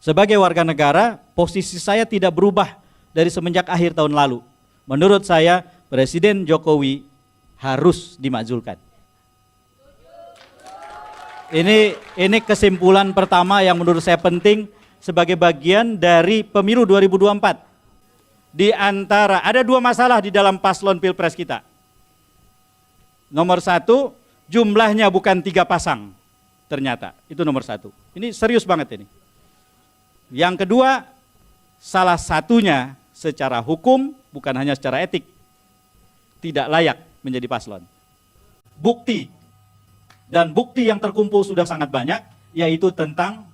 Sebagai warga negara, posisi saya tidak berubah dari semenjak akhir tahun lalu. Menurut saya, Presiden Jokowi harus dimakzulkan. Ini kesimpulan pertama yang menurut saya penting sebagai bagian dari pemilu 2024. Di antara, ada dua masalah di dalam paslon pilpres kita. Nomor satu, jumlahnya bukan 3 pasang ternyata, itu nomor satu. Ini serius banget ini. Yang kedua, salah satunya secara hukum, bukan hanya secara etik, tidak layak menjadi paslon. Bukti, dan bukti yang terkumpul sudah sangat banyak, yaitu tentang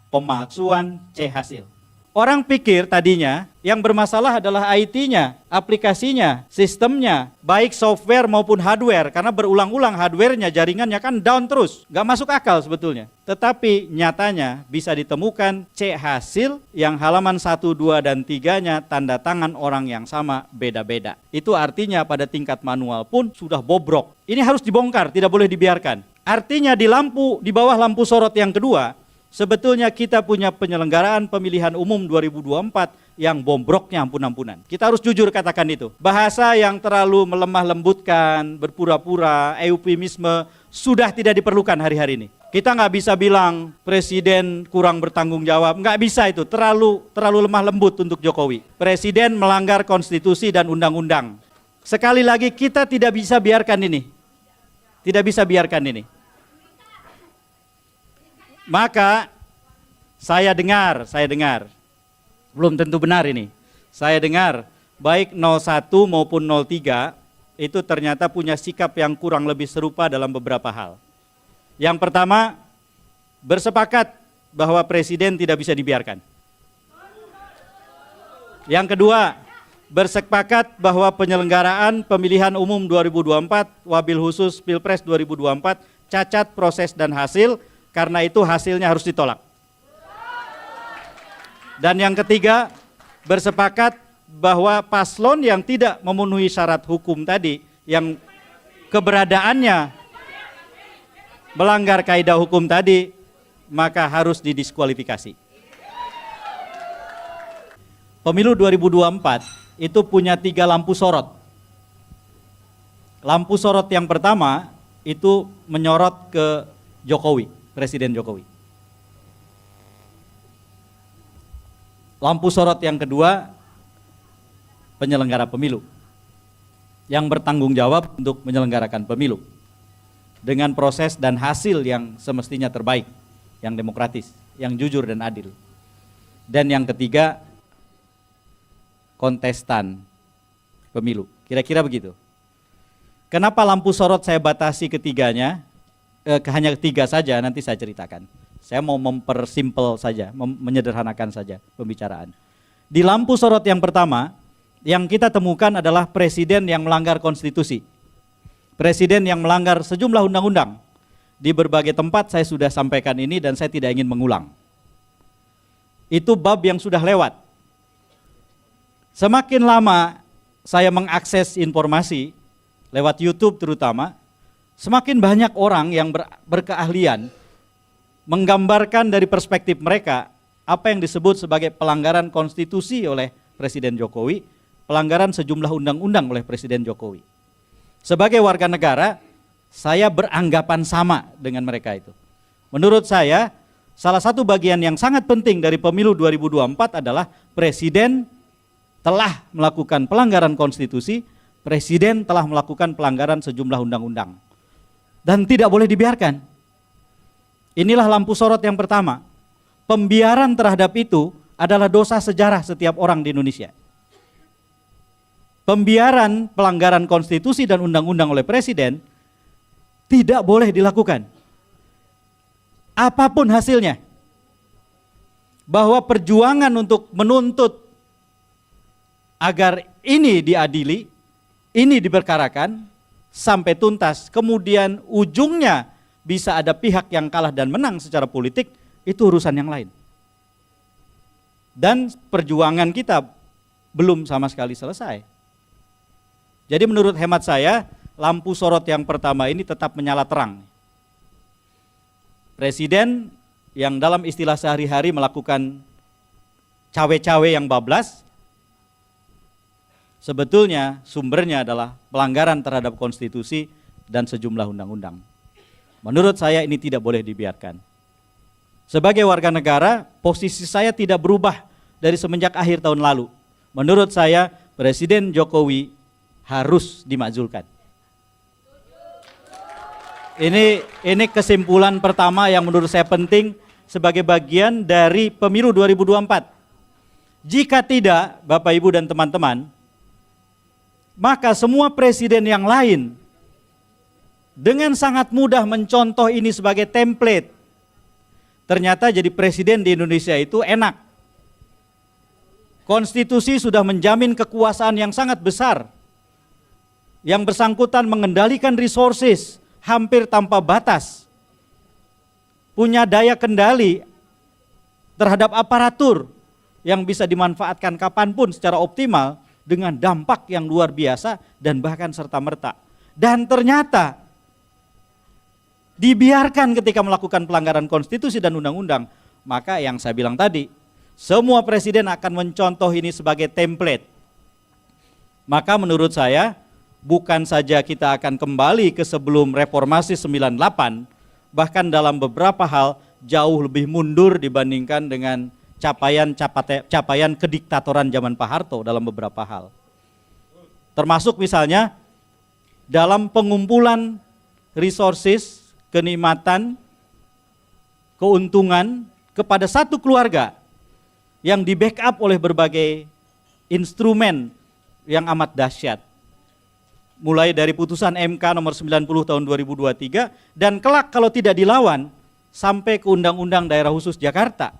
pemalsuan C hasil. Orang pikir tadinya yang bermasalah adalah IT-nya, aplikasinya, sistemnya, baik software maupun hardware, karena berulang-ulang hardware-nya, jaringannya kan down terus, nggak masuk akal sebetulnya. Tetapi nyatanya bisa ditemukan C hasil yang halaman 1, 2, dan 3-nya tanda tangan orang yang sama beda-beda. Itu artinya pada tingkat manual pun sudah bobrok. Ini harus dibongkar, tidak boleh dibiarkan. Artinya di bawah lampu sorot yang kedua, sebetulnya kita punya penyelenggaraan pemilihan umum 2024 yang bombroknya ampun-ampunan. Kita harus jujur katakan itu. Bahasa yang terlalu melemah lembutkan, berpura-pura, eufemisme sudah tidak diperlukan hari-hari ini. Kita nggak bisa bilang Presiden kurang bertanggung jawab, nggak bisa itu, terlalu lemah lembut untuk Jokowi. Presiden melanggar konstitusi dan undang-undang. Sekali lagi kita tidak bisa biarkan ini. Tidak bisa biarkan ini. Maka saya dengar, belum tentu benar ini. Saya dengar baik 01 maupun 03 itu ternyata punya sikap yang kurang lebih serupa dalam beberapa hal. Yang pertama, bersepakat bahwa presiden tidak bisa dibiarkan. Yang kedua, bersepakat bahwa penyelenggaraan pemilihan umum 2024, wabil khusus Pilpres 2024 cacat proses dan hasil. Karena itu hasilnya harus ditolak. Dan yang ketiga, bersepakat bahwa paslon yang tidak memenuhi syarat hukum tadi, yang keberadaannya melanggar kaidah hukum tadi, maka harus didiskualifikasi. Pemilu 2024 itu punya 3 lampu sorot. Lampu sorot yang pertama itu menyorot ke Jokowi. Presiden Jokowi. Lampu sorot yang kedua, penyelenggara pemilu yang bertanggung jawab untuk menyelenggarakan pemilu dengan proses dan hasil yang semestinya terbaik, yang demokratis, yang jujur dan adil. Dan yang ketiga, kontestan pemilu. Kira-kira begitu. Kenapa lampu sorot saya batasi ketiganya? Hanya 3 saja, nanti saya ceritakan. Saya mau mempersimpel saja, menyederhanakan saja pembicaraan. Di lampu sorot yang pertama, yang kita temukan adalah presiden yang melanggar konstitusi. Presiden yang melanggar sejumlah undang-undang. Di berbagai tempat saya sudah sampaikan ini dan saya tidak ingin mengulang. Itu bab yang sudah lewat. Semakin lama saya mengakses informasi, lewat YouTube terutama, semakin banyak orang yang berkeahlian menggambarkan dari perspektif mereka apa yang disebut sebagai pelanggaran konstitusi oleh Presiden Jokowi, pelanggaran sejumlah undang-undang oleh Presiden Jokowi. Sebagai warga negara, saya beranggapan sama dengan mereka itu. Menurut saya, salah satu bagian yang sangat penting dari pemilu 2024 adalah Presiden telah melakukan pelanggaran konstitusi, Presiden telah melakukan pelanggaran sejumlah undang-undang. Dan tidak boleh dibiarkan. Inilah lampu sorot yang pertama. Pembiaran terhadap itu adalah dosa sejarah setiap orang di Indonesia. Pembiaran pelanggaran konstitusi dan undang-undang oleh presiden tidak boleh dilakukan. Apapun hasilnya. Bahwa perjuangan untuk menuntut agar ini diadili, ini diperkarakan sampai tuntas, kemudian ujungnya bisa ada pihak yang kalah dan menang secara politik, itu urusan yang lain. Dan perjuangan kita belum sama sekali selesai. Jadi menurut hemat saya, lampu sorot yang pertama ini tetap menyala terang. Presiden yang dalam istilah sehari-hari melakukan cawe-cawe yang bablas, sebetulnya sumbernya adalah pelanggaran terhadap konstitusi dan sejumlah undang-undang. Menurut saya ini tidak boleh dibiarkan. Sebagai warga negara, posisi saya tidak berubah dari semenjak akhir tahun lalu. Menurut saya, Presiden Jokowi harus dimakzulkan. Ini kesimpulan pertama yang menurut saya penting sebagai bagian dari pemilu 2024. Jika tidak, Bapak Ibu dan teman-teman, maka semua presiden yang lain dengan sangat mudah mencontoh ini sebagai template. Ternyata jadi presiden di Indonesia itu enak. Konstitusi sudah menjamin kekuasaan yang sangat besar. Yang bersangkutan mengendalikan resources hampir tanpa batas. Punya daya kendali terhadap aparatur yang bisa dimanfaatkan kapanpun secara optimal dengan dampak yang luar biasa dan bahkan serta-merta. Dan ternyata dibiarkan ketika melakukan pelanggaran konstitusi dan undang-undang. Maka yang saya bilang tadi, semua presiden akan mencontoh ini sebagai template. Maka menurut saya, bukan saja kita akan kembali ke sebelum reformasi 98, bahkan dalam beberapa hal jauh lebih mundur dibandingkan dengan capaian kediktatoran zaman Pak Harto dalam beberapa hal. Termasuk misalnya dalam pengumpulan resources, kenikmatan, keuntungan kepada satu keluarga yang di backup oleh berbagai instrumen yang amat dahsyat. Mulai dari putusan MK nomor 90 tahun 2023 dan kelak kalau tidak dilawan sampai ke Undang-Undang Daerah Khusus Jakarta.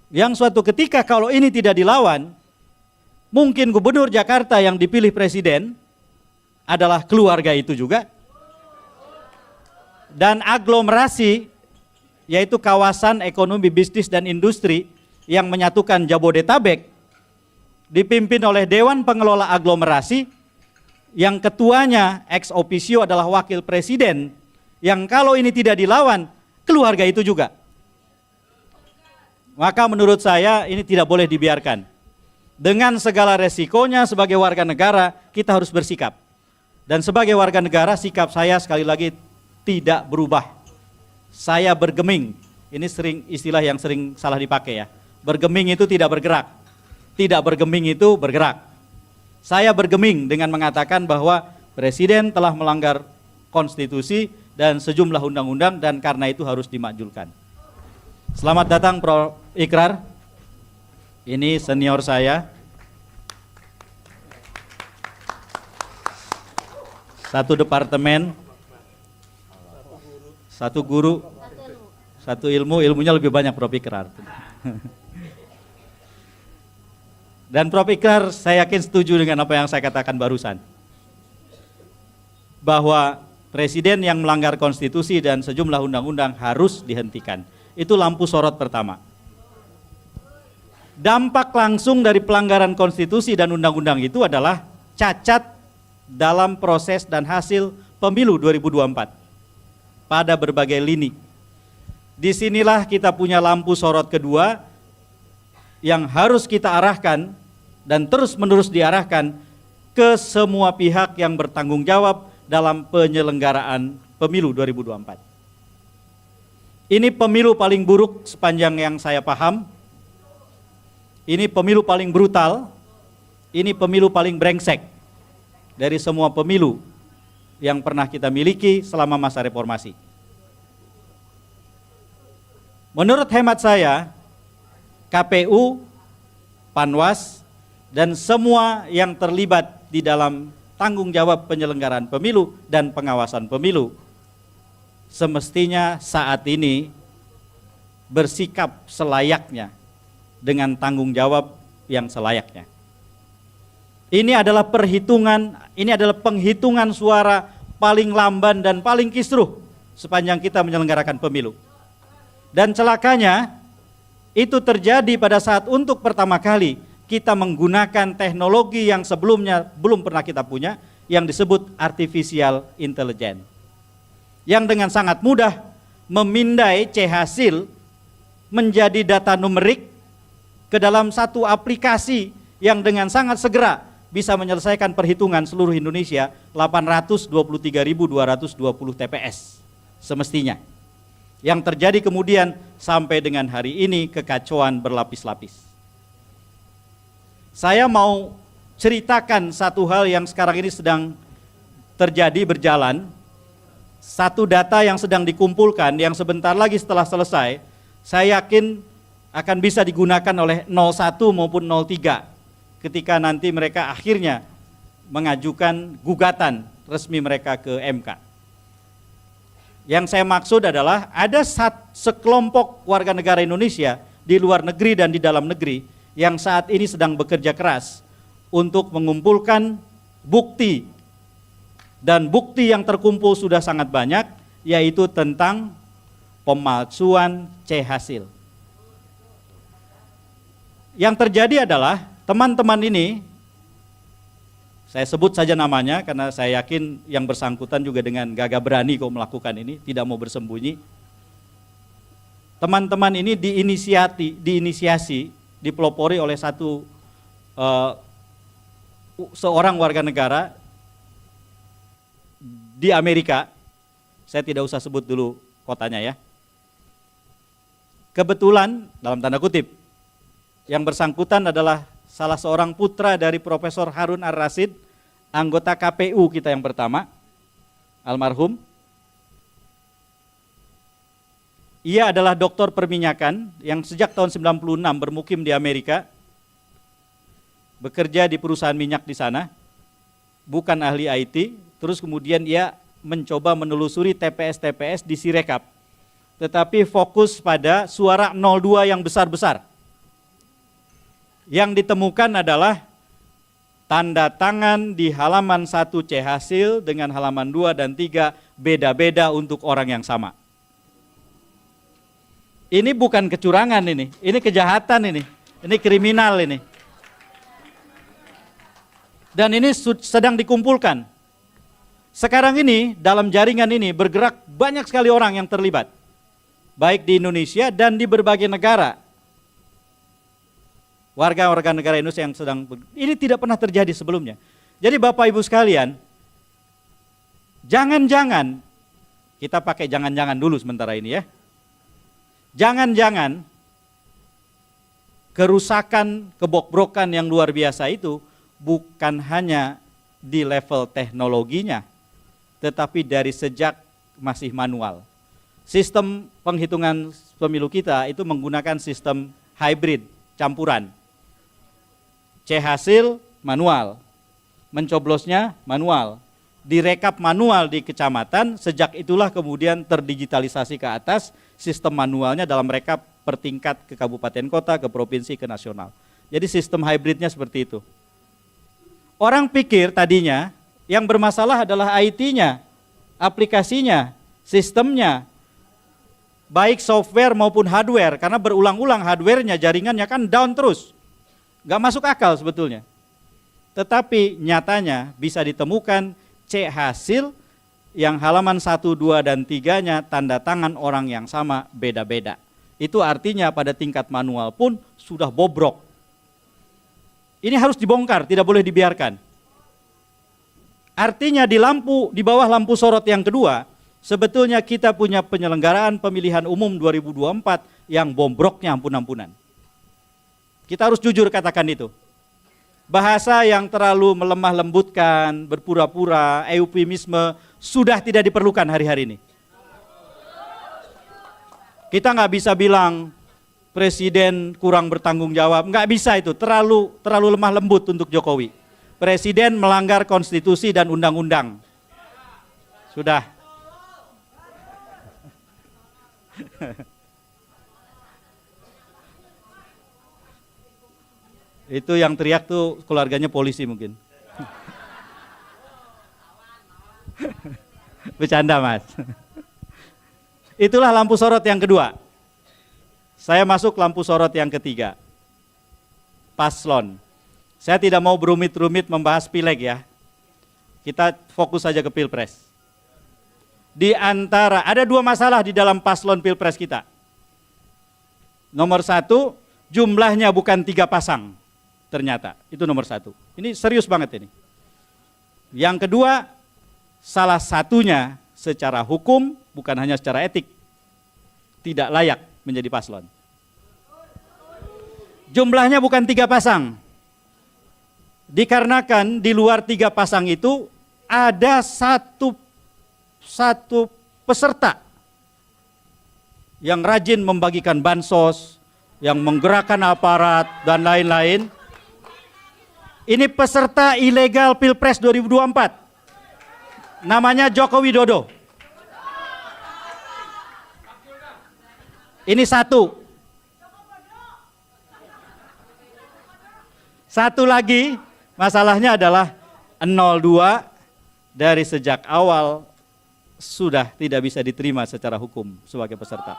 Yang suatu ketika kalau ini tidak dilawan, mungkin gubernur Jakarta yang dipilih presiden adalah keluarga itu juga. Dan aglomerasi, yaitu kawasan ekonomi, bisnis, dan industri yang menyatukan Jabodetabek, dipimpin oleh Dewan Pengelola Aglomerasi, yang ketuanya ex officio adalah wakil presiden, yang kalau ini tidak dilawan, keluarga itu juga. Maka menurut saya ini tidak boleh dibiarkan. Dengan segala resikonya sebagai warga negara, kita harus bersikap. Dan sebagai warga negara, sikap saya sekali lagi tidak berubah. Saya bergeming. Ini istilah yang sering salah dipakai ya. Bergeming itu tidak bergerak. Tidak bergeming itu bergerak. Saya bergeming dengan mengatakan bahwa presiden telah melanggar konstitusi dan sejumlah undang-undang dan karena itu harus dimakzulkan. Selamat datang Prof. Ikrar. Ini senior saya. Satu departemen, satu guru, satu ilmu, ilmunya lebih banyak Prof. Ikrar. Dan Prof. Ikrar saya yakin setuju dengan apa yang saya katakan barusan. Bahwa presiden yang melanggar konstitusi dan sejumlah undang-undang harus dihentikan. Itu lampu sorot pertama. Dampak langsung dari pelanggaran konstitusi dan undang-undang itu adalah cacat dalam proses dan hasil pemilu 2024 pada berbagai lini. Disinilah kita punya lampu sorot kedua yang harus kita arahkan dan terus-menerus diarahkan ke semua pihak yang bertanggung jawab dalam penyelenggaraan pemilu 2024. Ini pemilu paling buruk sepanjang yang saya paham. Ini pemilu paling brutal. Ini pemilu paling brengsek dari semua pemilu yang pernah kita miliki selama masa reformasi. Menurut hemat saya, KPU, Panwas, dan semua yang terlibat di dalam tanggung jawab penyelenggaraan pemilu dan pengawasan pemilu semestinya saat ini bersikap selayaknya dengan tanggung jawab yang selayaknya. Ini adalah penghitungan suara paling lamban dan paling kisruh sepanjang kita menyelenggarakan pemilu. Dan celakanya itu terjadi pada saat untuk pertama kali kita menggunakan teknologi yang sebelumnya belum pernah kita punya, yang disebut artificial intelligence. Yang dengan sangat mudah memindai C hasil menjadi data numerik ke dalam satu aplikasi yang dengan sangat segera bisa menyelesaikan perhitungan seluruh Indonesia 823.220 TPS semestinya. Yang terjadi kemudian sampai dengan hari ini kekacauan berlapis-lapis. Saya mau ceritakan satu hal yang sekarang ini sedang terjadi berjalan. Satu data yang sedang dikumpulkan yang sebentar lagi setelah selesai, saya yakin akan bisa digunakan oleh 01 maupun 03 ketika nanti mereka akhirnya mengajukan gugatan resmi mereka ke MK. Yang saya maksud adalah ada sekelompok warga negara Indonesia di luar negeri dan di dalam negeri yang saat ini sedang bekerja keras untuk mengumpulkan bukti. Dan bukti yang terkumpul sudah sangat banyak, yaitu tentang pemalsuan C hasil. Yang terjadi adalah teman-teman ini, saya sebut saja namanya karena saya yakin yang bersangkutan juga dengan gagah berani kok melakukan ini, tidak mau bersembunyi. Teman-teman ini diinisiasi, dipelopori oleh seorang warga negara di Amerika. Saya tidak usah sebut dulu kotanya ya. Kebetulan, dalam tanda kutip, yang bersangkutan adalah salah seorang putra dari Profesor Harun Ar-Rasyid, anggota KPU kita yang pertama, almarhum. Ia adalah doktor perminyakan yang sejak tahun 96 bermukim di Amerika, bekerja di perusahaan minyak di sana, bukan ahli IT. Terus kemudian ia mencoba menelusuri TPS-TPS di Sirekap, tetapi fokus pada suara 02 yang besar-besar. Yang ditemukan adalah tanda tangan di halaman 1 C hasil dengan halaman 2 dan 3 beda-beda untuk orang yang sama. Ini bukan kecurangan ini kejahatan ini kriminal ini. Dan ini sedang dikumpulkan. Sekarang ini dalam jaringan ini bergerak banyak sekali orang yang terlibat, baik di Indonesia dan di berbagai negara. Warga-warga negara Indonesia yang ini tidak pernah terjadi sebelumnya. Jadi Bapak Ibu sekalian, jangan-jangan, kita pakai jangan-jangan dulu sementara ini ya. Jangan-jangan kerusakan, kebobrokan yang luar biasa itu bukan hanya di level teknologinya, tetapi dari sejak masih manual. Sistem penghitungan pemilu kita itu menggunakan sistem hybrid, campuran. C hasil manual, mencoblosnya manual, direkap manual di kecamatan, sejak itulah kemudian terdigitalisasi ke atas, sistem manualnya dalam rekap per tingkat ke kabupaten kota, ke provinsi, ke nasional. Jadi sistem hybridnya seperti itu. Orang pikir tadinya yang bermasalah adalah IT-nya, aplikasinya, sistemnya, baik software maupun hardware, karena berulang-ulang hardware-nya, jaringannya kan down terus, gak masuk akal sebetulnya. Tetapi nyatanya bisa ditemukan C hasil yang halaman 1, 2, dan 3-nya tanda tangan orang yang sama beda-beda. Itu artinya pada tingkat manual pun sudah bobrok. Ini harus dibongkar, tidak boleh dibiarkan. Artinya di bawah lampu sorot yang kedua, sebetulnya kita punya penyelenggaraan pemilihan umum 2024 yang bombroknya ampun-ampunan. Kita harus jujur katakan itu. Bahasa yang terlalu melemah lembutkan, berpura-pura, eufemisme sudah tidak diperlukan hari-hari ini. Kita nggak bisa bilang presiden kurang bertanggung jawab, nggak bisa itu, terlalu lemah lembut untuk Jokowi. Presiden melanggar konstitusi dan undang-undang. Sudah. Itu yang teriak tuh keluarganya polisi mungkin. Bercanda Mas. Itulah lampu sorot yang kedua. Saya masuk lampu sorot yang ketiga. Paslon. Saya tidak mau berumit-rumit membahas pileg ya. Kita fokus saja ke pilpres. Di antara, ada dua masalah di dalam paslon pilpres kita. Nomor satu, jumlahnya bukan 3 pasang, ternyata. Itu nomor 1. Ini serius banget ini. Yang kedua, salah satunya secara hukum, bukan hanya secara etik, tidak layak menjadi paslon. Jumlahnya bukan 3 pasang. Dikarenakan di luar 3 pasang itu ada satu peserta yang rajin membagikan bansos, yang menggerakkan aparat dan lain-lain. Ini peserta ilegal Pilpres 2024. Namanya Joko Widodo. Ini satu. Satu lagi, masalahnya adalah 02 dari sejak awal sudah tidak bisa diterima secara hukum sebagai peserta.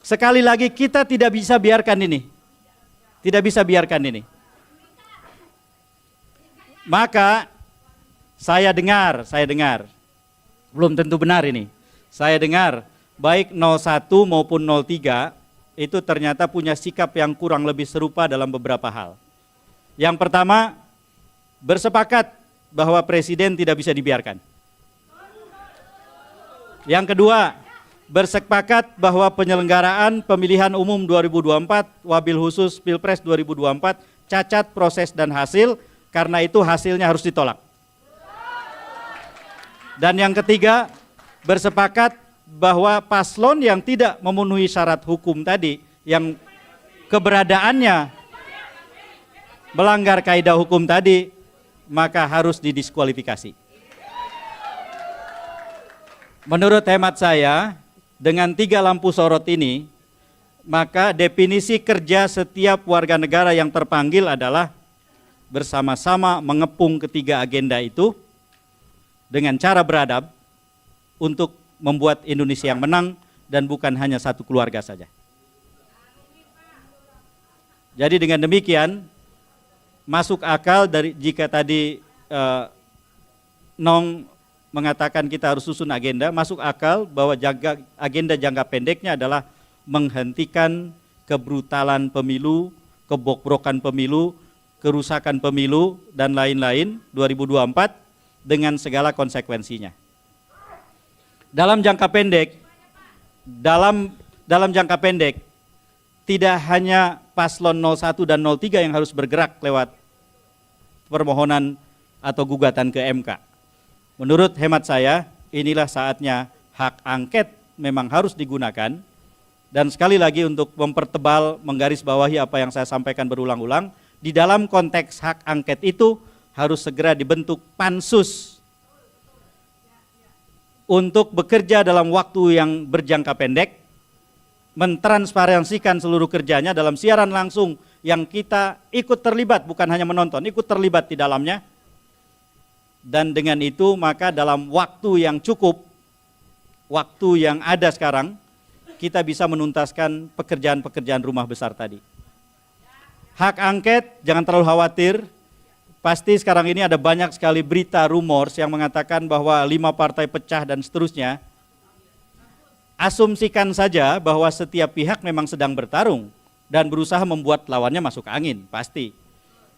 Sekali lagi kita tidak bisa biarkan ini. Tidak bisa biarkan ini. Maka saya dengar, belum tentu benar ini. Saya dengar baik 01 maupun 03 itu ternyata punya sikap yang kurang lebih serupa dalam beberapa hal. Yang pertama, bersepakat bahwa presiden tidak bisa dibiarkan. Yang kedua, bersepakat bahwa penyelenggaraan pemilihan umum 2024, wabil khusus Pilpres 2024, cacat proses dan hasil, karena itu hasilnya harus ditolak. Dan yang ketiga, bersepakat bahwa paslon yang tidak memenuhi syarat hukum tadi, yang keberadaannya melanggar kaidah hukum tadi, maka harus didiskualifikasi. Menurut hemat saya, dengan 3 lampu sorot ini, maka definisi kerja setiap warga negara yang terpanggil adalah bersama-sama mengepung ketiga agenda itu dengan cara beradab untuk membuat Indonesia yang menang dan bukan hanya satu keluarga saja. Jadi dengan demikian masuk akal dari jika tadi Nong mengatakan kita harus susun agenda, masuk akal bahwa agenda jangka pendeknya adalah menghentikan kebrutalan pemilu, kebobrokan pemilu, kerusakan pemilu dan lain-lain 2024 dengan segala konsekuensinya. Dalam jangka pendek, dalam jangka pendek tidak hanya paslon 01 dan 03 yang harus bergerak lewat permohonan atau gugatan ke MK. Menurut hemat saya, inilah saatnya hak angket memang harus digunakan. Dan sekali lagi untuk mempertebal, menggarisbawahi apa yang saya sampaikan berulang-ulang, di dalam konteks hak angket itu harus segera dibentuk pansus untuk bekerja dalam waktu yang berjangka pendek, mentransparansikan seluruh kerjanya dalam siaran langsung yang kita ikut terlibat, bukan hanya menonton, ikut terlibat di dalamnya. Dan dengan itu maka dalam waktu yang cukup, waktu yang ada sekarang, kita bisa menuntaskan pekerjaan-pekerjaan rumah besar tadi. Hak angket, jangan terlalu khawatir, pasti sekarang ini ada banyak sekali berita rumors yang mengatakan bahwa 5 partai pecah dan seterusnya. Asumsikan saja bahwa setiap pihak memang sedang bertarung dan berusaha membuat lawannya masuk angin, pasti.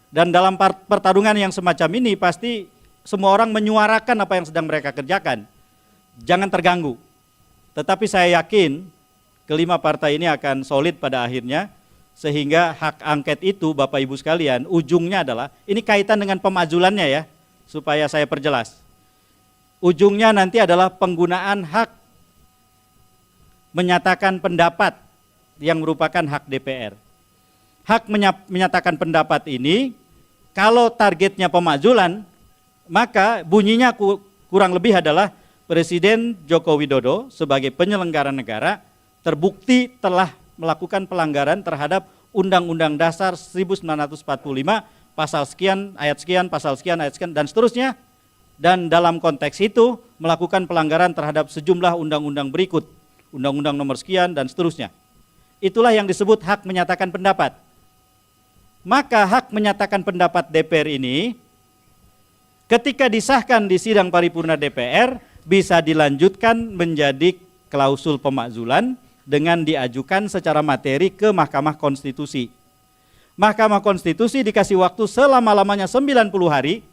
Dan dalam pertarungan yang semacam ini pasti semua orang menyuarakan apa yang sedang mereka kerjakan. Jangan terganggu. Tetapi saya yakin kelima partai ini akan solid pada akhirnya, sehingga hak angket itu Bapak Ibu sekalian, ujungnya adalah, ini kaitan dengan pemajulannya ya, supaya saya perjelas. Ujungnya nanti adalah penggunaan hak menyatakan pendapat yang merupakan hak DPR. Hak menyatakan pendapat ini, kalau targetnya pemajulan, maka bunyinya kurang lebih adalah Presiden Joko Widodo sebagai penyelenggara negara terbukti telah melakukan pelanggaran terhadap Undang-Undang Dasar 1945, pasal sekian, pasal sekian, ayat sekian, dan seterusnya. Dan dalam konteks itu melakukan pelanggaran terhadap sejumlah undang-undang berikut, Undang-Undang nomor sekian, dan seterusnya. Itulah yang disebut hak menyatakan pendapat. Maka hak menyatakan pendapat DPR ini, ketika disahkan di sidang paripurna DPR, bisa dilanjutkan menjadi klausul pemakzulan dengan diajukan secara materi ke Mahkamah Konstitusi. Mahkamah Konstitusi dikasih waktu selama-lamanya 90 hari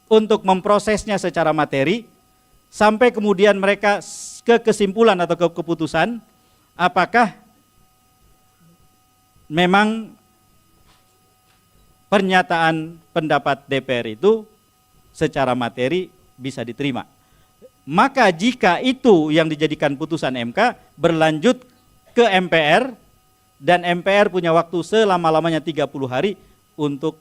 untuk memprosesnya secara materi, sampai kemudian mereka ke kesimpulan atau ke keputusan apakah memang pernyataan pendapat DPR itu secara materi bisa diterima. Maka jika itu yang dijadikan putusan MK berlanjut ke MPR, dan MPR punya waktu selama-lamanya 30 hari untuk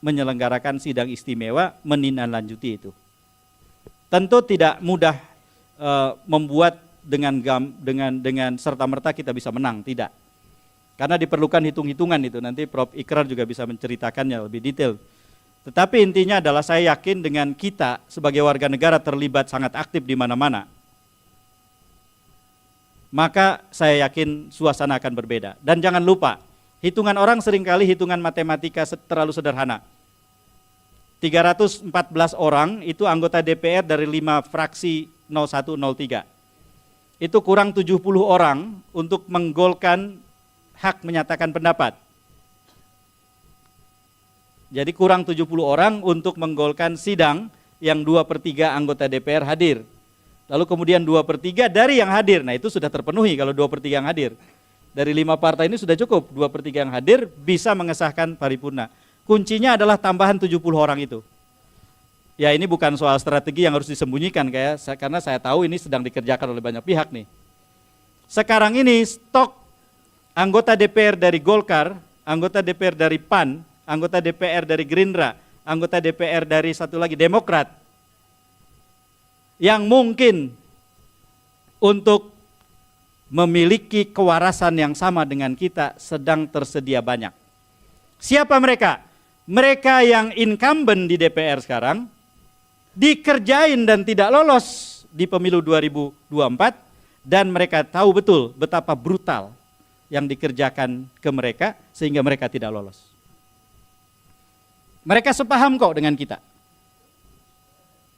menyelenggarakan sidang istimewa menindaklanjuti itu. Tentu tidak mudah membuat dengan serta-merta kita bisa menang, tidak. Karena diperlukan hitung-hitungan itu, nanti Prof. Ikrar juga bisa menceritakannya lebih detail. Tetapi intinya adalah saya yakin dengan kita sebagai warga negara terlibat sangat aktif di mana-mana, maka saya yakin suasana akan berbeda. Dan jangan lupa, hitungan orang seringkali hitungan matematika terlalu sederhana. 314 orang itu anggota DPR dari 5 fraksi 01, 03. Itu kurang 70 orang untuk menggolkan hak menyatakan pendapat. Jadi kurang 70 orang untuk menggolkan sidang yang 2/3 anggota DPR hadir. Lalu kemudian 2/3 dari yang hadir, nah itu sudah terpenuhi kalau 2/3 yang hadir. Dari 5 partai ini sudah cukup, 2/3 yang hadir bisa mengesahkan paripurna. Kuncinya adalah tambahan 70 orang itu. Ya ini bukan soal strategi yang harus disembunyikan karena saya tahu ini sedang dikerjakan oleh banyak pihak nih. Sekarang ini stok anggota DPR dari Golkar, anggota DPR dari PAN, anggota DPR dari Gerindra, anggota DPR dari satu lagi Demokrat, yang mungkin untuk memiliki kewarasan yang sama dengan kita sedang tersedia banyak. Siapa mereka? Mereka yang incumbent di DPR sekarang, dikerjain dan tidak lolos di pemilu 2024, dan mereka tahu betul betapa brutal yang dikerjakan ke mereka sehingga mereka tidak lolos. Mereka sepaham kok dengan kita.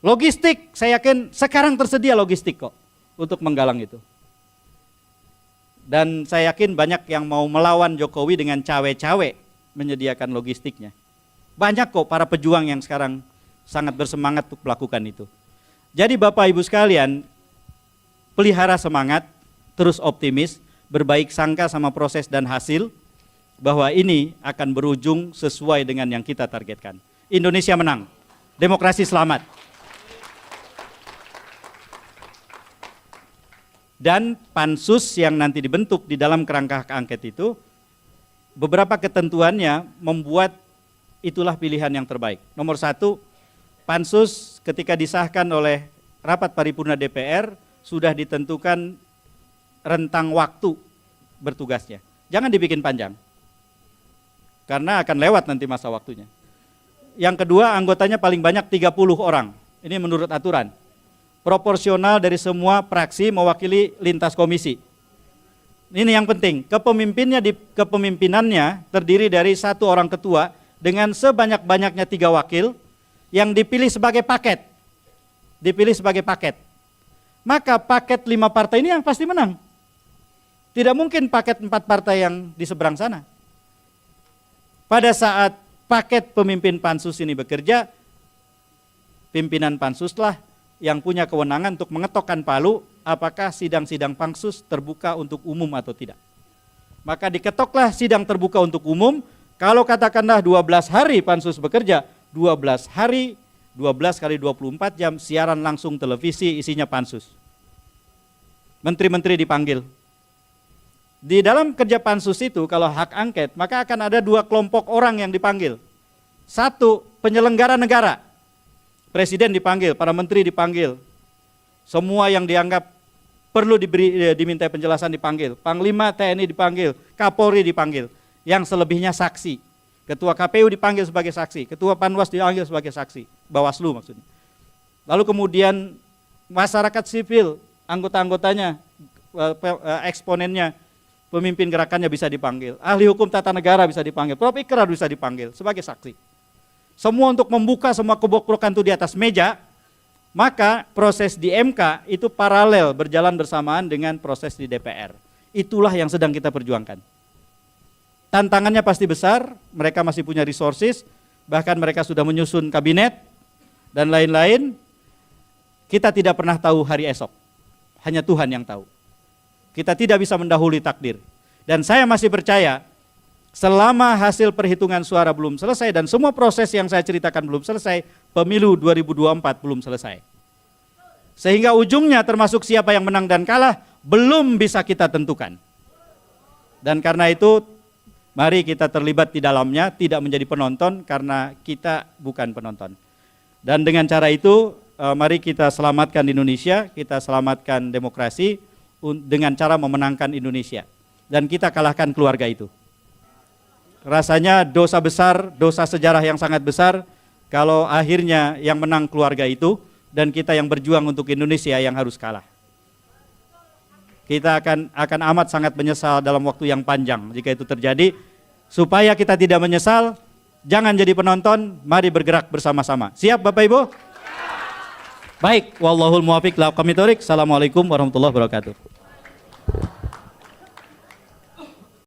Logistik, saya yakin sekarang tersedia logistik kok untuk menggalang itu. Dan saya yakin banyak yang mau melawan Jokowi dengan cawe-cawe menyediakan logistiknya. Banyak kok para pejuang yang sekarang sangat bersemangat untuk melakukan itu. Jadi Bapak Ibu sekalian, pelihara semangat, terus optimis, berbaik sangka sama proses dan hasil, bahwa ini akan berujung sesuai dengan yang kita targetkan. Indonesia menang, demokrasi selamat. Dan pansus yang nanti dibentuk di dalam kerangka hak angket itu, beberapa ketentuannya membuat itulah pilihan yang terbaik. Nomor 1, pansus ketika disahkan oleh rapat paripurna DPR sudah ditentukan rentang waktu bertugasnya. Jangan dibikin panjang, karena akan lewat nanti masa waktunya. Yang kedua, anggotanya paling banyak 30 orang. Ini menurut aturan. Proporsional dari semua fraksi mewakili lintas komisi. Ini yang penting, kepemimpinannya terdiri dari 1 orang ketua dengan sebanyak-banyaknya 3 wakil yang dipilih sebagai paket. Maka paket 5 partai ini yang pasti menang. Tidak mungkin paket 4 partai yang di seberang sana. Pada saat paket pemimpin pansus ini bekerja, pimpinan pansuslah yang punya kewenangan untuk mengetokkan palu apakah sidang-sidang pansus terbuka untuk umum atau tidak. Maka diketoklah sidang terbuka untuk umum. Kalau katakanlah 12 hari pansus bekerja, 12 hari, 12 kali 24 jam siaran langsung televisi isinya pansus. Menteri-menteri dipanggil. Di dalam kerja pansus itu kalau hak angket, maka akan ada 2 kelompok orang yang dipanggil. 1, penyelenggara negara. Presiden dipanggil, para menteri dipanggil. Semua yang dianggap perlu diminta penjelasan dipanggil. Panglima TNI dipanggil, Kapolri dipanggil. Yang selebihnya saksi. Ketua KPU dipanggil sebagai saksi, Ketua Panwas dipanggil sebagai saksi, Bawaslu maksudnya. Lalu kemudian masyarakat sipil, anggota-anggotanya, eksponennya, pemimpin gerakannya bisa dipanggil. Ahli hukum tata negara bisa dipanggil, Prof. Ikrar bisa dipanggil sebagai saksi. Semua untuk membuka semua kebobrokan itu di atas meja, maka proses di MK itu paralel berjalan bersamaan dengan proses di DPR. Itulah yang sedang kita perjuangkan. Tantangannya pasti besar, mereka masih punya resources, bahkan mereka sudah menyusun kabinet dan lain-lain. Kita tidak pernah tahu hari esok, hanya Tuhan yang tahu. Kita tidak bisa mendahului takdir. Dan saya masih percaya, selama hasil perhitungan suara belum selesai dan semua proses yang saya ceritakan belum selesai, pemilu 2024 belum selesai. Sehingga ujungnya termasuk siapa yang menang dan kalah, belum bisa kita tentukan. Dan karena itu, mari kita terlibat di dalamnya, tidak menjadi penonton karena kita bukan penonton. Dan dengan cara itu, mari kita selamatkan Indonesia, kita selamatkan demokrasi dengan cara memenangkan Indonesia. Dan kita kalahkan keluarga itu. Rasanya dosa besar, dosa sejarah yang sangat besar, kalau akhirnya yang menang keluarga itu, dan kita yang berjuang untuk Indonesia yang harus kalah. Kita akan amat sangat menyesal dalam waktu yang panjang jika itu terjadi. Supaya kita tidak menyesal, jangan jadi penonton, mari bergerak bersama-sama. Siap Bapak Ibu? Baik, wallahul muwafiq ila aqwamit thoriq. Assalamualaikum warahmatullahi wabarakatuh.